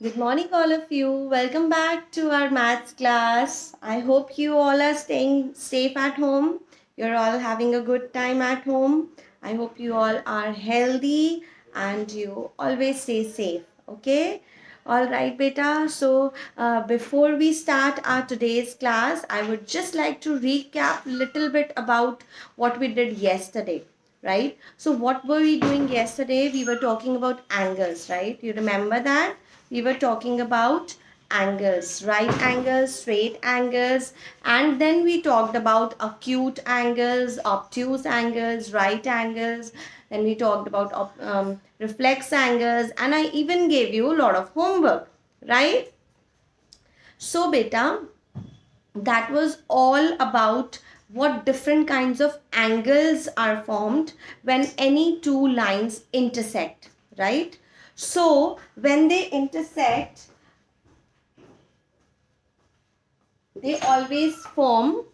Good morning, all of you. Welcome back to our maths class. I hope you all are staying safe at home. You're all having a good time at home. I hope you all are healthy and you always stay safe. Okay? All right, beta. So, before we start our today's class, I would just like to recap a little bit about what we did yesterday, right? So, what were we doing yesterday? We were talking about angles, right? You remember that? We were talking about angles, right angles, straight angles, and then we talked about acute angles, obtuse angles, right angles. Then we talked about reflex angles, and I even gave you a lot of homework, right? So beta, that was all about what different kinds of angles are formed when any two lines intersect, right? So when they intersect, they always form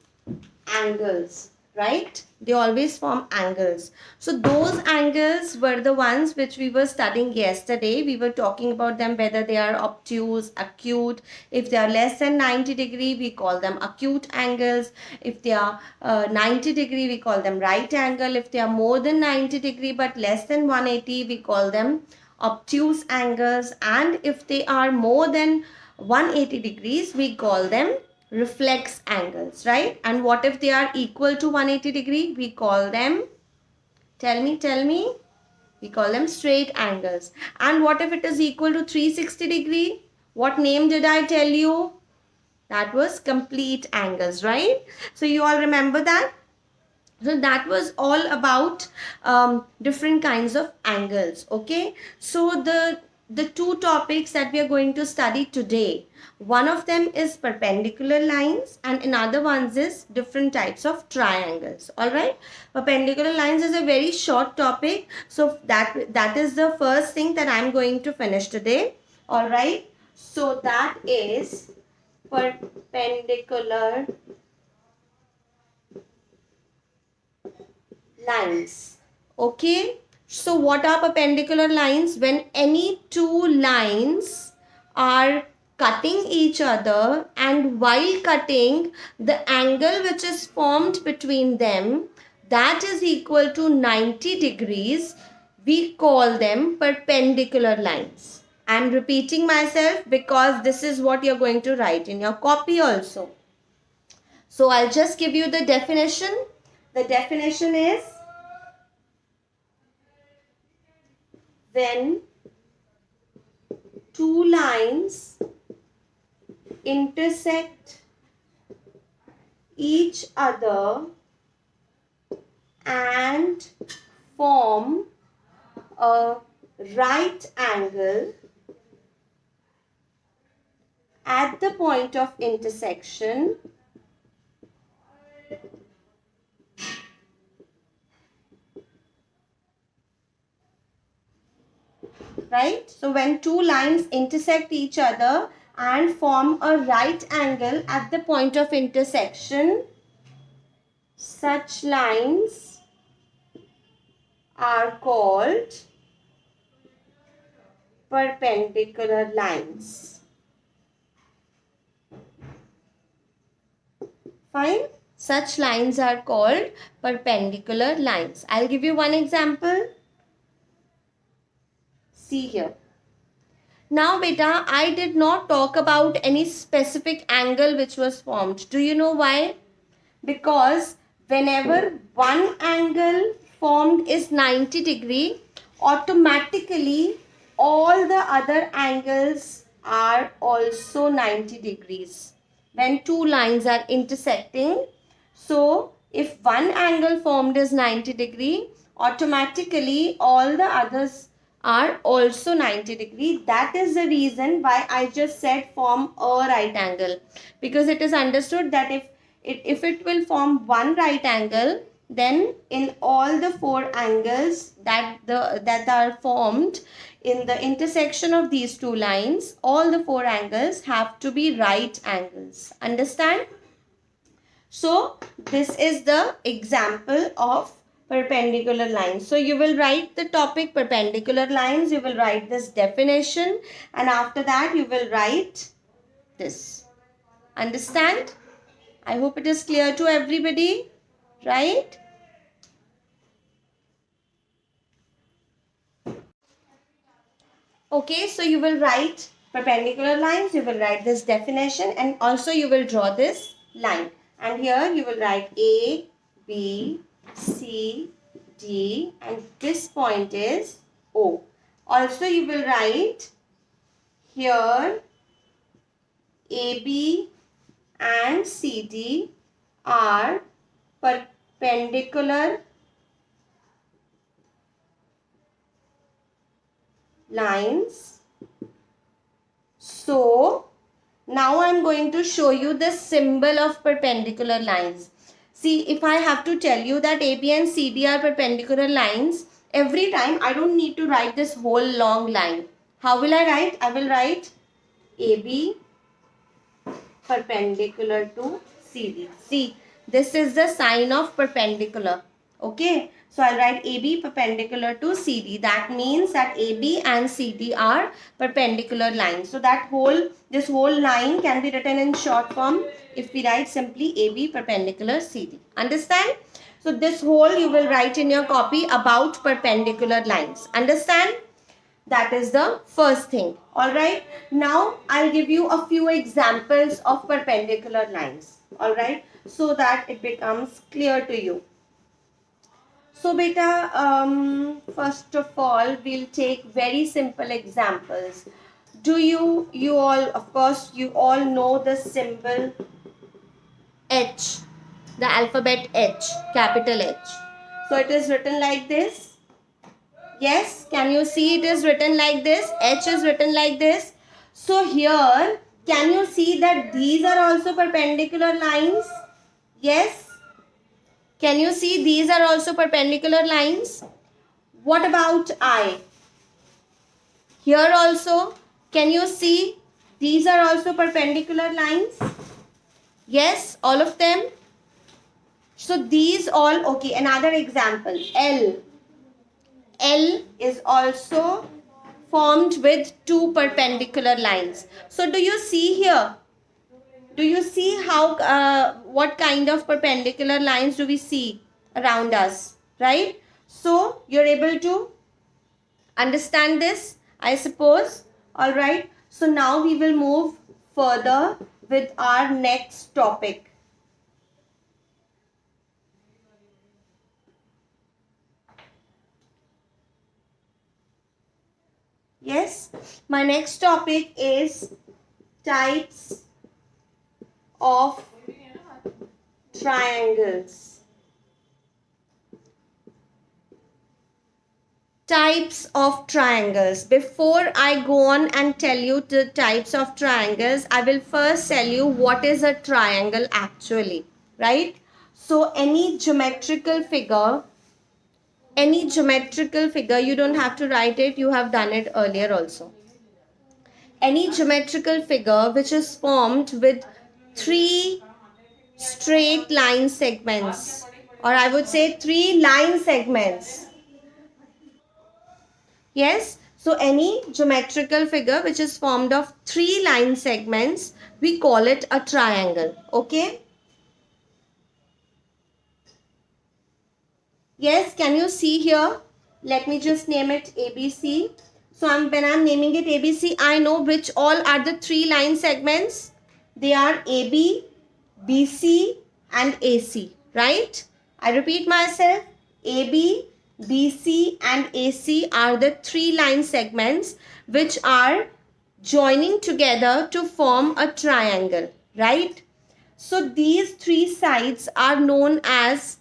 angles, right? They always form angles. So those angles were the ones which we were studying yesterday. We were talking about them, whether they are obtuse, acute. If they are less than 90 degree, we call them acute angles. If they are 90 degree, we call them right angle. If they are more than 90 degree but less than 180, we call them obtuse angles. And if they are more than 180 degrees, we call them reflex angles, right? And what if they are equal to 180 degree? We call them, tell me, we call them straight angles. And what if it is equal to 360 degree? What name did I tell you? That was complete angles, right? So you all remember that? So that was all about different kinds of angles. Okay, so the two topics that we are going to study today, one of them is perpendicular lines and another one is different types of triangles. All right, perpendicular lines is a very short topic, so that is the first thing that I'm going to finish today. All right, so that is perpendicular lines. Okay, so what are perpendicular lines? When any two lines are cutting each other, and while cutting, the angle which is formed between them, that is equal to 90 degrees, we call them perpendicular lines. I am repeating myself because this is what you're going to write in your copy also. So I'll just give you the definition. The definition is, when two lines intersect each other and form a right angle at the point of intersection, right? So when two lines intersect each other and form a right angle at the point of intersection, such lines are called perpendicular lines. Fine. Such lines are called perpendicular lines. I'll give you one example. See here. Now beta, I did not talk about any specific angle which was formed. Do you know why? Because whenever one angle formed is 90 degree, automatically all the other angles are also 90 degrees when two lines are intersecting. So if one angle formed is 90 degree, automatically all the others are also 90 degree. That is the reason why I just said form a right angle, because it is understood that if it will form one right angle, then in all the four angles that are formed in the intersection of these two lines, all the four angles have to be right angles. Understand? So this is the example of perpendicular lines. So you will write the topic perpendicular lines, you will write this definition, and after that you will write this. Understand? I hope it is clear to everybody, right? Okay, so you will write perpendicular lines, you will write this definition, and also you will draw this line. And here you will write A, B, C, D, and this point is O. Also you will write here AB and CD are perpendicular lines. So now I am going to show you the symbol of perpendicular lines. See, if I have to tell you that AB and CD are perpendicular lines, every time I don't need to write this whole long line. How will I write? I will write AB perpendicular to CD. See, this is the sign of perpendicular. Okay, so I'll write AB perpendicular to CD. That means that AB and CD are perpendicular lines. So that this whole line can be written in short form if we write simply AB perpendicular CD. Understand? So this whole you will write in your copy about perpendicular lines. Understand? That is the first thing. Alright. Now I'll give you a few examples of perpendicular lines. Alright. So that it becomes clear to you. So beta, first of all, we'll take very simple examples. Do you all, of course, you all know the symbol H, the alphabet H, capital H. So it is written like this. Yes, can you see it is written like this? H is written like this. So here, can you see that these are also perpendicular lines? Yes. Can you see these are also perpendicular lines? What about I? Here also, can you see these are also perpendicular lines? Yes, all of them. So these all, okay, another example, L. L is also formed with two perpendicular lines. So do you see here? Do you see how, what kind of perpendicular lines do we see around us, right? So you're able to understand this, I suppose. All right. So now we will move further with our next topic. Yes, my next topic is types of triangles. Types of triangles. Before I go on and tell you the types of triangles, I will first tell you what is a triangle actually, right? So any geometrical figure, you don't have to write it, you have done it earlier also. Any geometrical figure which is formed with three straight line segments, or I would say three line segments. Yes, so any geometrical figure which is formed of three line segments, we call it a triangle. Okay. Yes, can you see here? Let me just name it ABC. So when I'm naming it ABC, I know which all are the three line segments. They are AB, BC and AC, right? I repeat myself. AB, BC and AC are the three line segments which are joining together to form a triangle, right? So these three sides are known as,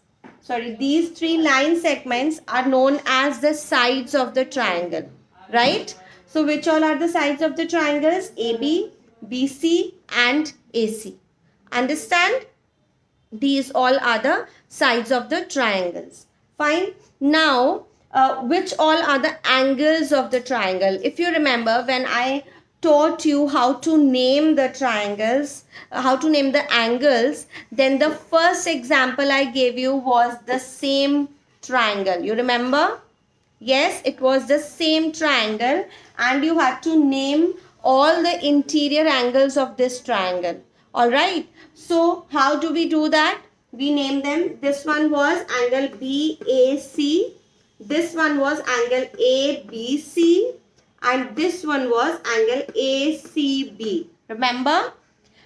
these three line segments are known as the sides of the triangle, right? So which all are the sides of the triangles? AB, BC and AC. Understand? These all are the sides of the triangles. Fine. Now, which all are the angles of the triangle? If you remember, when I taught you how to name the triangles, how to name the angles, then the first example I gave you was the same triangle. You remember? Yes, it was the same triangle, and you had to name all the interior angles of this triangle. Alright, so how do we do that? We name them. This one was angle BAC, this one was angle ABC, and this one was angle ACB. Remember?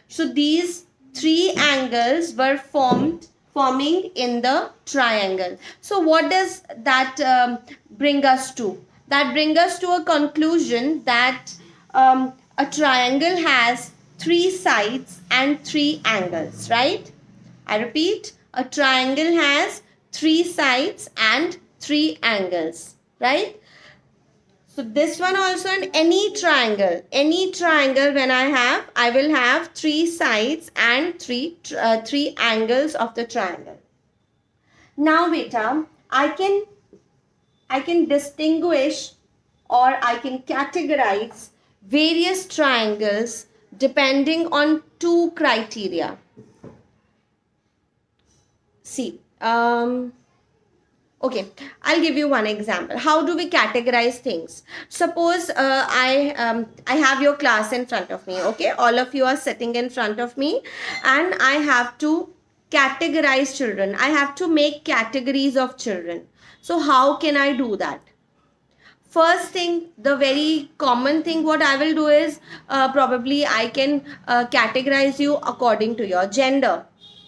So these three angles were forming in the triangle. So what does that bring us to? That brings us to a conclusion that a triangle has three sides and three angles, right? I repeat, a triangle has three sides and three angles, right? So this one also, in any triangle when I will have three sides and three angles of the triangle. Now beta, I can distinguish, or I can categorize various triangles depending on two criteria. See, okay, I'll give you one example. How do we categorize things? Suppose I have your class in front of me. Okay, all of you are sitting in front of me, and I have to categorize children. I have to make categories of children. So how can I do that? First thing, the very common thing what I will do is probably I can categorize you according to your gender.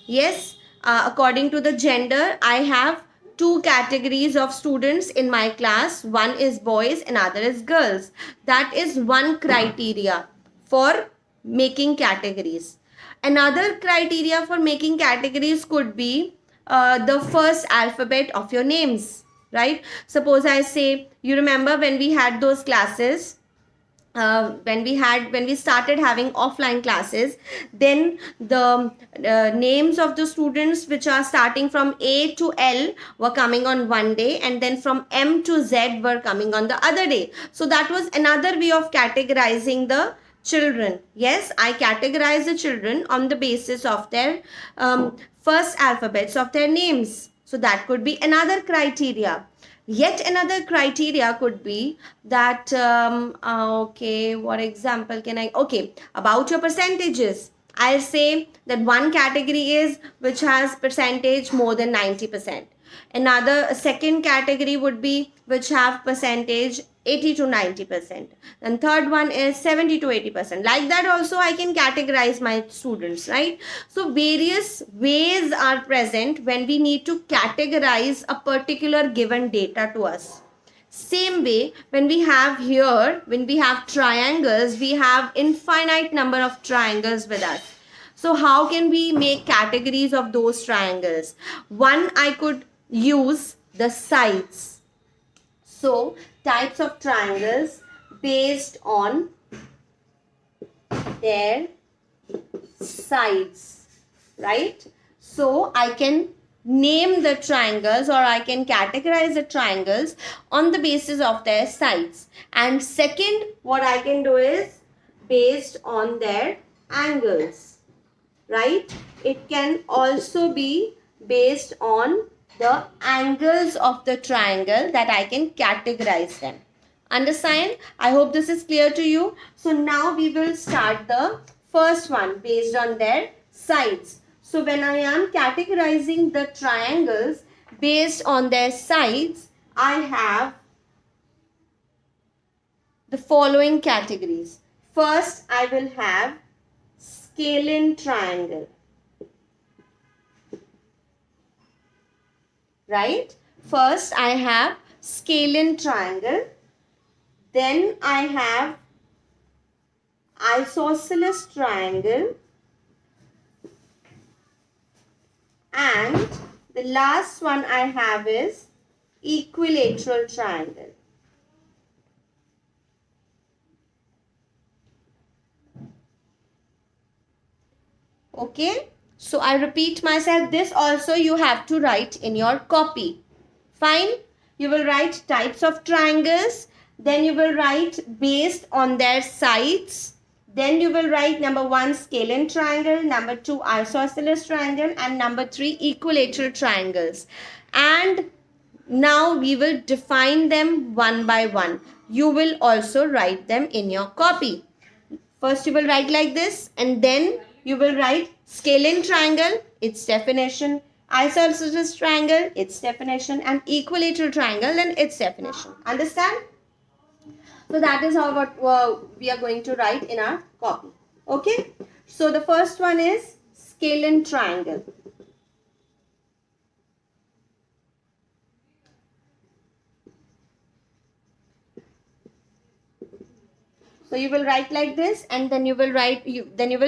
Yes, according to the gender, I have two categories of students in my class. One is boys, another is girls. That is one criteria for making categories. Another criteria for making categories could be the first alphabet of your names, right? Suppose I say, you remember when we had those classes, when we started having offline classes, then the names of the students which are starting from A to L were coming on one day, and then from M to Z were coming on the other day. So that was another way of categorizing the children. Yes, I categorize the children on the basis of their first alphabets of their names. So that could be another criteria. Yet another criteria could be that, okay, what example can I, okay, about your percentages. I'll say that one category is which has percentage more than 90%. Another second category would be which have percentage 80 to 90%. And third one is 70 to 80%. Like that also I can categorize my students, right? So various ways are present when we need to categorize a particular given data to us. Same way, when we have triangles, we have infinite number of triangles with us. So how can we make categories of those triangles? One, I could use the sides. So types of triangles based on their sides, right? So I can name the triangles, or I can categorize the triangles on the basis of their sides. And second, what I can do is based on their angles, right? It can also be based on the angles of the triangle that I can categorize them. Understand? I hope this is clear to you. So now we will start the first one based on their sides. So when I am categorizing the triangles based on their sides, I have the following categories. First, I will have scalene triangle. Right? First, I have scalene triangle. Then I have isosceles triangle. And the last one I have is equilateral triangle. Okay? So I repeat myself, this also you have to write in your copy. Fine? You will write types of triangles. Then you will write based on their sides. Then you will write number 1 scalene triangle, number 2 isosceles triangle, and number 3 equilateral triangles. And Now we will define them one by one. You will also write them in your copy. First you will write like this, and then you will write scalene triangle, its definition, isosceles triangle, its definition, and equilateral triangle and its definition. Understand? So that is how what we are going to write in our copy. Okay. So the first one is scalene triangle. So you will write like this, and then you will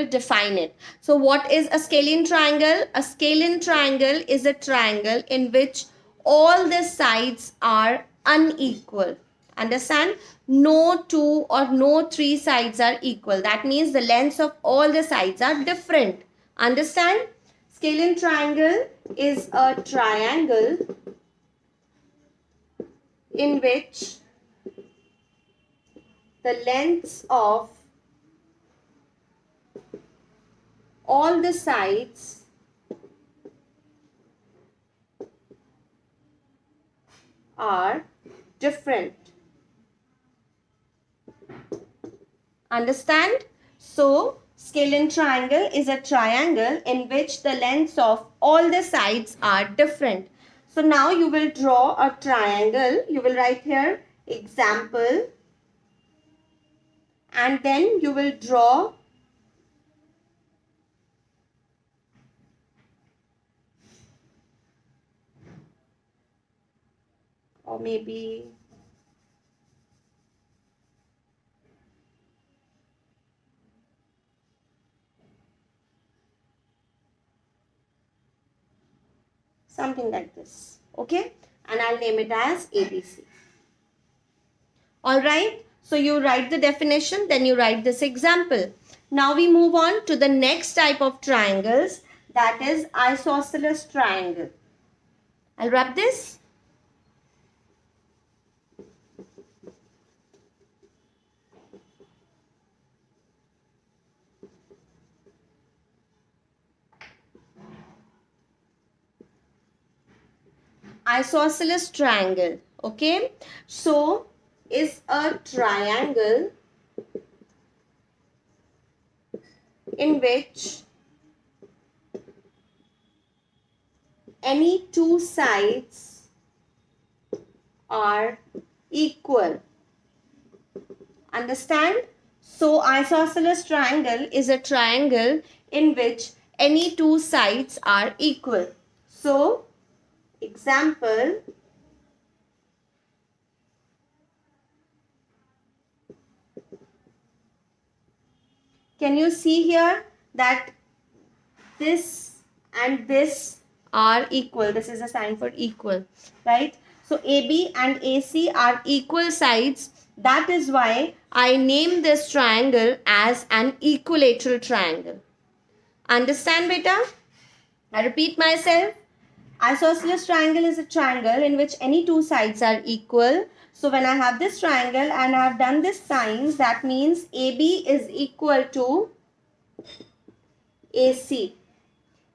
define it. So what is a scalene triangle? A scalene triangle is a triangle in which all the sides are unequal. Understand? No two or no three sides are equal. That means the lengths of all the sides are different. Understand? Scalene triangle is a triangle in which the lengths of all the sides are different. Understand? So, scalene triangle is a triangle in which the lengths of all the sides are different. So, now you will draw a triangle. You will write here example, and then you will draw or maybe something like this. Okay, and I'll name it as ABC. Alright, so you write the definition, then you write this example. Now we move on to the next type of triangles, that is isosceles triangle. I'll wrap this. Isosceles triangle. Okay, so is a triangle in which any two sides are equal. Understand? So isosceles triangle is a triangle in which any two sides are equal. So example, can you see here that this and this are equal? This is a sign for equal, right? So AB and AC are equal sides. That is why I name this triangle as an equilateral triangle. Understand, beta? I repeat myself. Isosceles triangle is a triangle in which any two sides are equal. So when I have this triangle and I have done this sign, that means AB is equal to AC.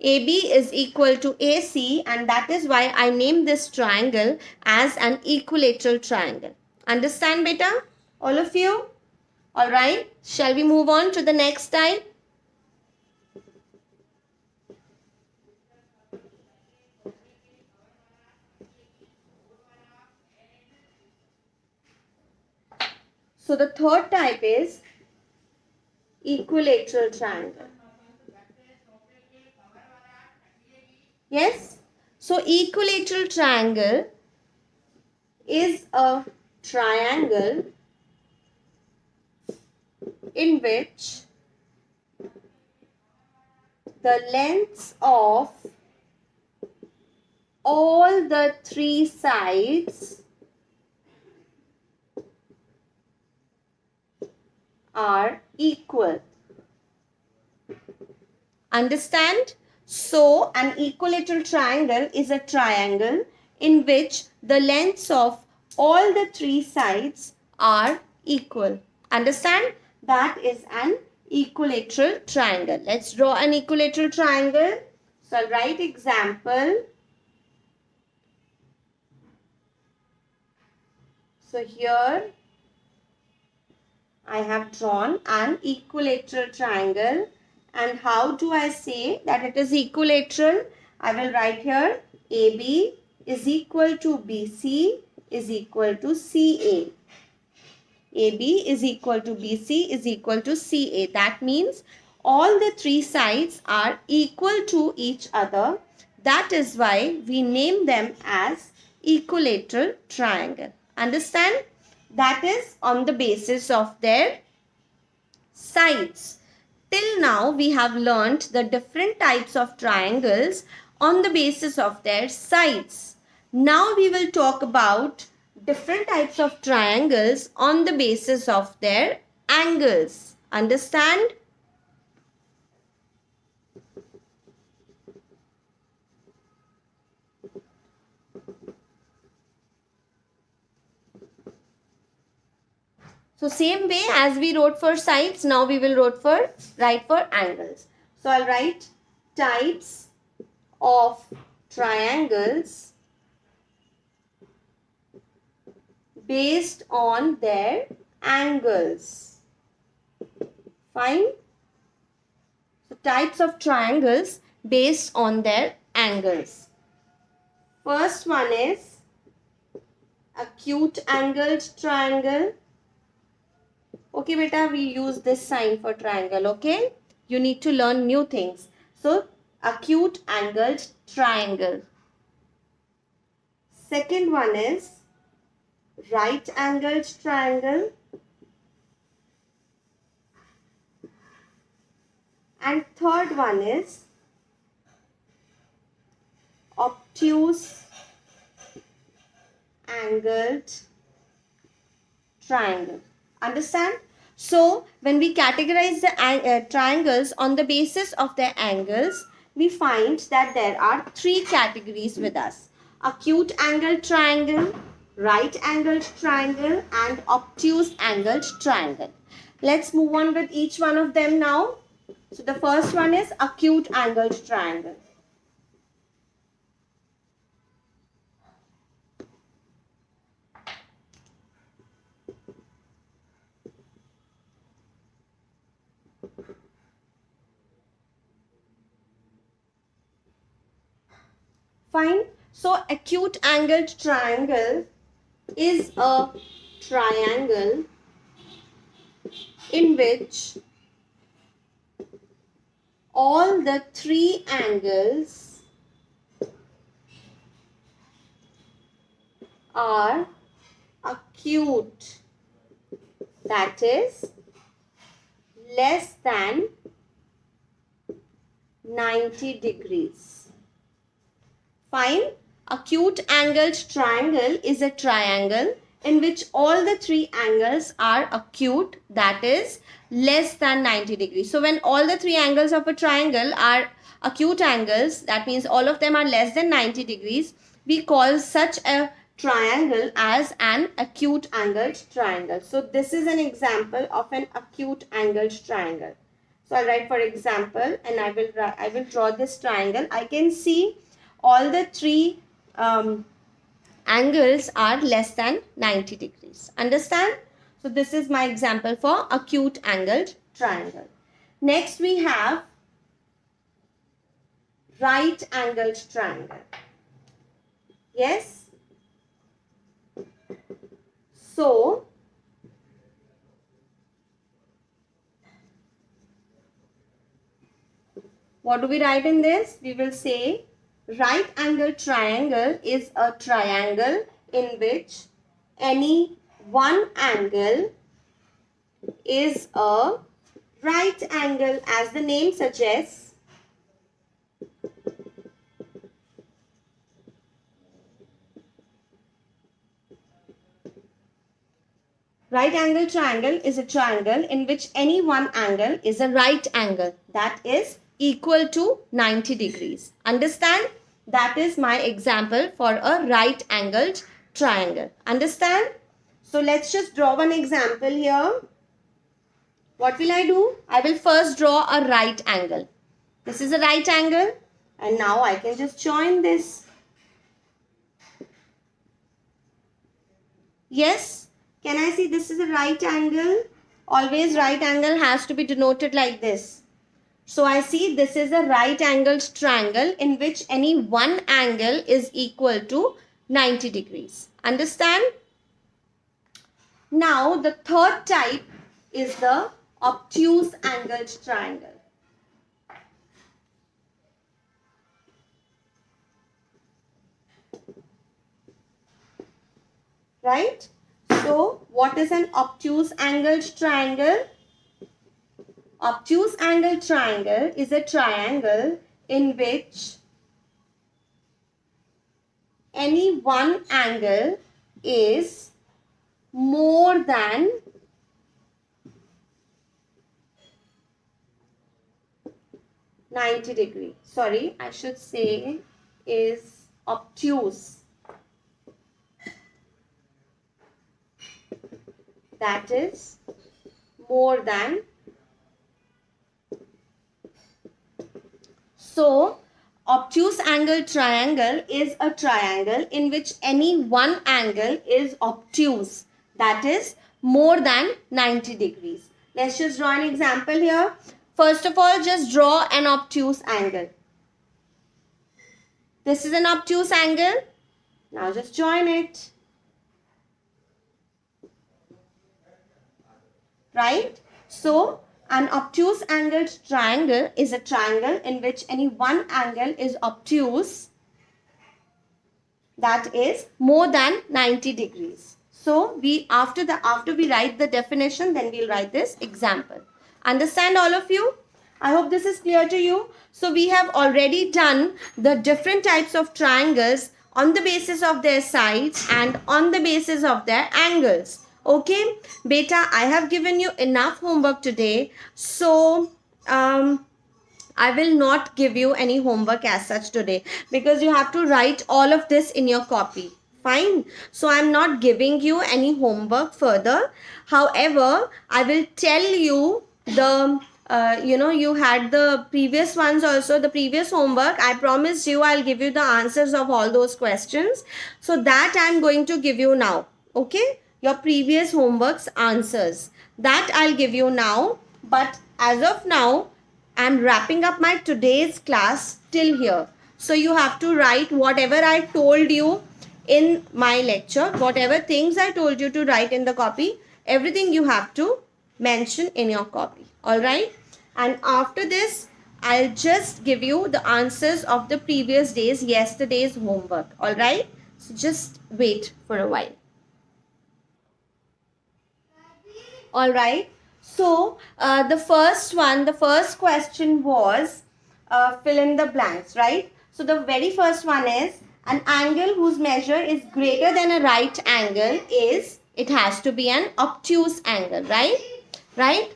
AB is equal to AC, and that is why I named this triangle as an equilateral triangle. Understand, beta? All of you? Alright, shall we move on to the next type? So the third type is equilateral triangle. Yes? So equilateral triangle is a triangle in which the lengths of all the three sides are equal. Understand? So, an equilateral triangle is a triangle in which the lengths of all the three sides are equal. Understand? That is an equilateral triangle. Let's draw an equilateral triangle. So, I'll write example. So here I have drawn an equilateral triangle. And how do I say that it is equilateral? I will write here AB is equal to BC is equal to CA. AB is equal to BC is equal to CA. That means all the three sides are equal to each other. That is why we name them as equilateral triangle. Understand? That is on the basis of their sides. Till now we have learnt the different types of triangles on the basis of their sides. Now we will talk about different types of triangles on the basis of their angles. Understand? So same way as we wrote for sides, now we will write for angles. So I'll write types of triangles based on their angles. Fine. So types of triangles based on their angles. First one is acute angled triangle. Okay, beta, we use this sign for triangle, okay? You need to learn new things. So, acute angled triangle. Second one is right angled triangle. And third one is obtuse angled triangle. Understand? So, when we categorize the triangles on the basis of their angles, we find that there are three categories with us. Acute angled triangle, right angled triangle, and obtuse angled triangle. Let's move on with each one of them now. So, the first one is acute angled triangle. Fine. So, acute angled triangle is a triangle in which all the three angles are acute. That is less than 90 degrees. Fine. Acute angled triangle is a triangle in which all the three angles are acute, that is less than 90 degrees. So when all the three angles of a triangle are acute angles, that means all of them are less than 90 degrees, we call such a triangle as an acute angled triangle. So this is an example of an acute angled triangle. So I'll write for example and I will draw this triangle. I can see all the three angles are less than 90 degrees. Understand? So this is my example for acute angled triangle. Next we have right angled triangle. Yes? So, what do we write in this? We will say right angled triangle is a triangle in which any one angle is a right angle, as the name suggests. Right angle triangle is a triangle in which any one angle is a right angle, that is equal to 90 degrees. Understand? That is my example for a right angled triangle. Understand? So let's just draw one example here. What will I do? I will first draw a right angle. This is a right angle and now I can just join this. Yes, can I see this is a right angle? Always right angle has to be denoted like this. So I see this is a right angled triangle in which any one angle is equal to 90 degrees. Understand? Now the third type is the obtuse angled triangle. Right? So what is an obtuse angled triangle? Obtuse angled triangle is a triangle in which any one angle is more than 90 degree. Sorry, I should say is obtuse. That is more than. So obtuse angled triangle is a triangle in which any one angle is obtuse, that is more than 90 degrees. Let's just draw an example here. First of all, just draw an obtuse angle. This is an obtuse angle. Now just join it. Right? So an obtuse angled triangle is a triangle in which any one angle is obtuse, that is more than 90 degrees. So we after we write the definition, then we'll write this example. Understand all of you? I hope this is clear to you. So we have already done the different types of triangles on the basis of their sides and on the basis of their angles. Okay, beta, I have given you enough homework today. So I will not give you any homework as such today because you have to write all of this in your copy. Fine. So I'm not giving you any homework further. However, I will tell you the you had the previous ones also, the previous homework. I promised you I'll give you the answers of all those questions. So that I'm going to give you now. Okay, your previous homework's answers, that I'll give you now. But as of now, I'm wrapping up my today's class till here. So you have to write whatever I told you in my lecture, whatever things I told you to write in the copy, everything you have to mention in your copy. All right? And after this, I'll just give you the answers of the previous days, yesterday's homework. All right? So just wait for a while. All right. So the first question was fill in the blanks, right? So the very first one is an angle whose measure is greater than a right angle is, it has to be an obtuse angle, right? Right?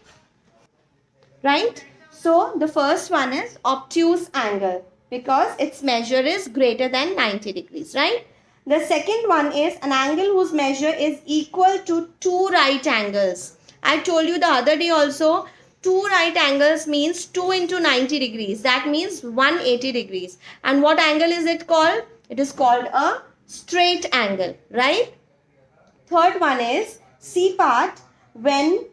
Right? So the first one is obtuse angle because its measure is greater than 90 degrees, right? The second one is an angle whose measure is equal to two right angles. I told you the other day also, two right angles means 2 into 90 degrees. That means 180 degrees. And what angle is it called? It is called a straight angle, right? Third one is C part, when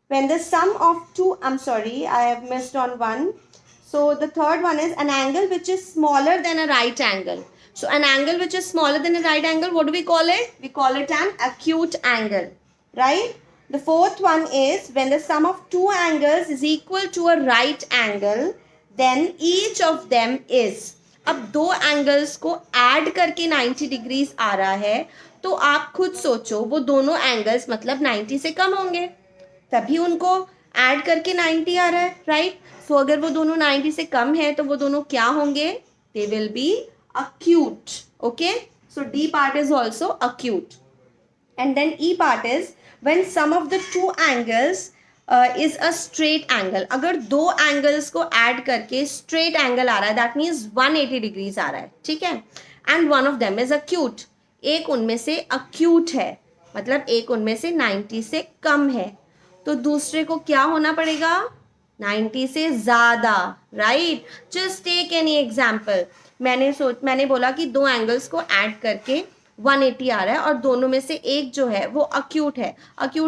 the sum of two, I'm sorry, I have missed on one. So the third one is an angle which is smaller than a right angle. So an angle which is smaller than a right angle, what do we call it? We call it an acute angle, right? The fourth one is when the sum of two angles is equal to a right angle, then each of them is. अब दो angles को add करके 90 degrees आ रहा है, तो आप खुद सोचो वो दोनों एंगल्स मतलब 90 से कम होंगे, तभी उनको ऐड करके 90 आ रहा है, राइट? सो अगर वो दोनों 90 से कम है तो वो दोनों क्या होंगे? They will be acute. Okay, so D part is also acute. And then E part is when sum of the two angles is a straight angle. अगर दो angles को add करके straight angle आ रहा है, that means 180 degrees आ रहा है, ठीक है? And one of them is acute. एक उनमें से acute है, मतलब एक उनमें से 90 से कम है, तो दूसरे को क्या होना पड़ेगा? 90 से ज़्यादा, right? Just take any example. मैंने बोला कि दो एंगल्स को ऐड करके 180 आ रहा है और दोनों में से एक जो है वो अक्यूट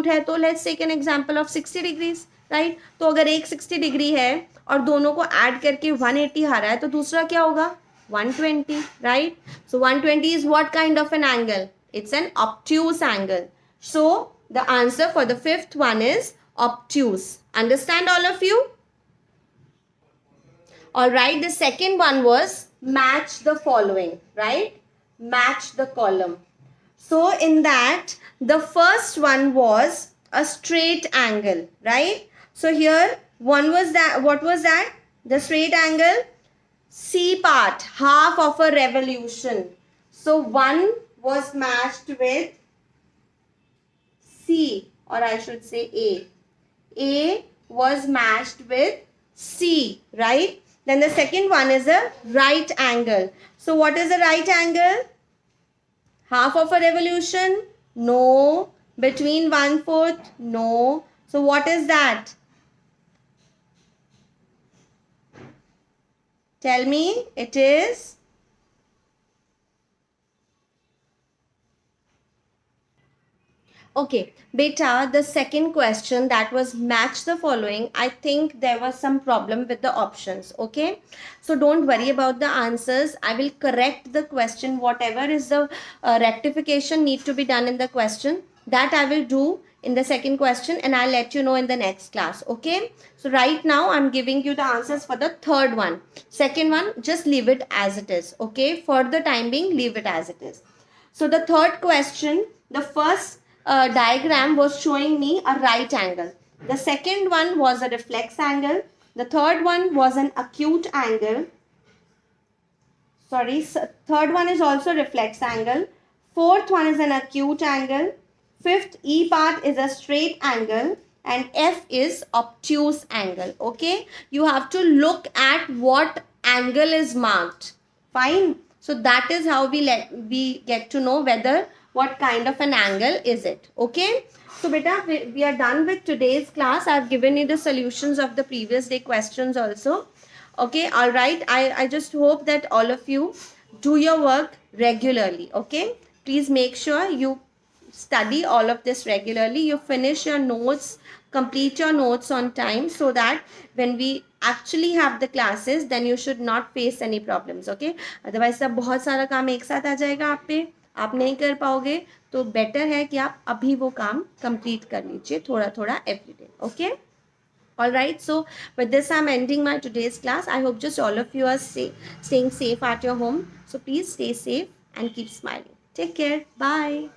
है तो let's take an example of 60 degrees, right. तो अगर एक 60 डिग्री है और दोनों को ऐड करके 180 आ रहा है तो दूसरा क्या होगा 120, right. So 120 is what kind of an angle, it's an obtuse angle. So the answer for the fifth one is obtuse. Understand all of you? All right, the second one was match the following, right? Match the column. So in that, the first one was a straight angle, right? So here one was that, what was that? The straight angle, C part, half of a revolution. So one was matched with C, or I should say A. A was matched with C, right? Then the second one is a right angle. So what is a right angle? Half of a revolution? No. Between 1/4? No. So what is that? Tell me. It is okay, beta, the second question that was match the following. I think there was some problem with the options. Okay, so don't worry about the answers. I will correct the question. Whatever is the rectification need to be done in the question, that I will do in the second question and I'll let you know in the next class. Okay, so right now I'm giving you the answers for the third one. Second one, just leave it as it is. Okay, for the time being, leave it as it is. So the third question, the first diagram was showing me a right angle. The second one was a reflex angle. The third one was an acute angle. Sorry, third one is also reflex angle. Fourth one is an acute angle. Fifth, E part is a straight angle. And F is obtuse angle. Okay, you have to look at what angle is marked. Fine. So that is how we get to know whether what kind of an angle is it. Okay, so beta, we are done with today's class. I have given you the solutions of the previous day questions also. Okay, all right. I just hope that all of you do your work regularly. Okay, please make sure you study all of this regularly. You finish your notes, complete your notes on time, so that when we actually have the classes, then you should not face any problems. Okay, otherwise सब बहुत सारा काम एक साथ आ जाएगा आप पे, आप नहीं कर पाओगे. तो बेटर है कि आप अभी वो काम कंप्लीट कर लीजिए थोड़ा थोड़ा everyday. Okay, all right, so with this I'm ending my today's class. I hope just all of you are staying safe at your home. So please stay safe and keep smiling. Take care. Bye.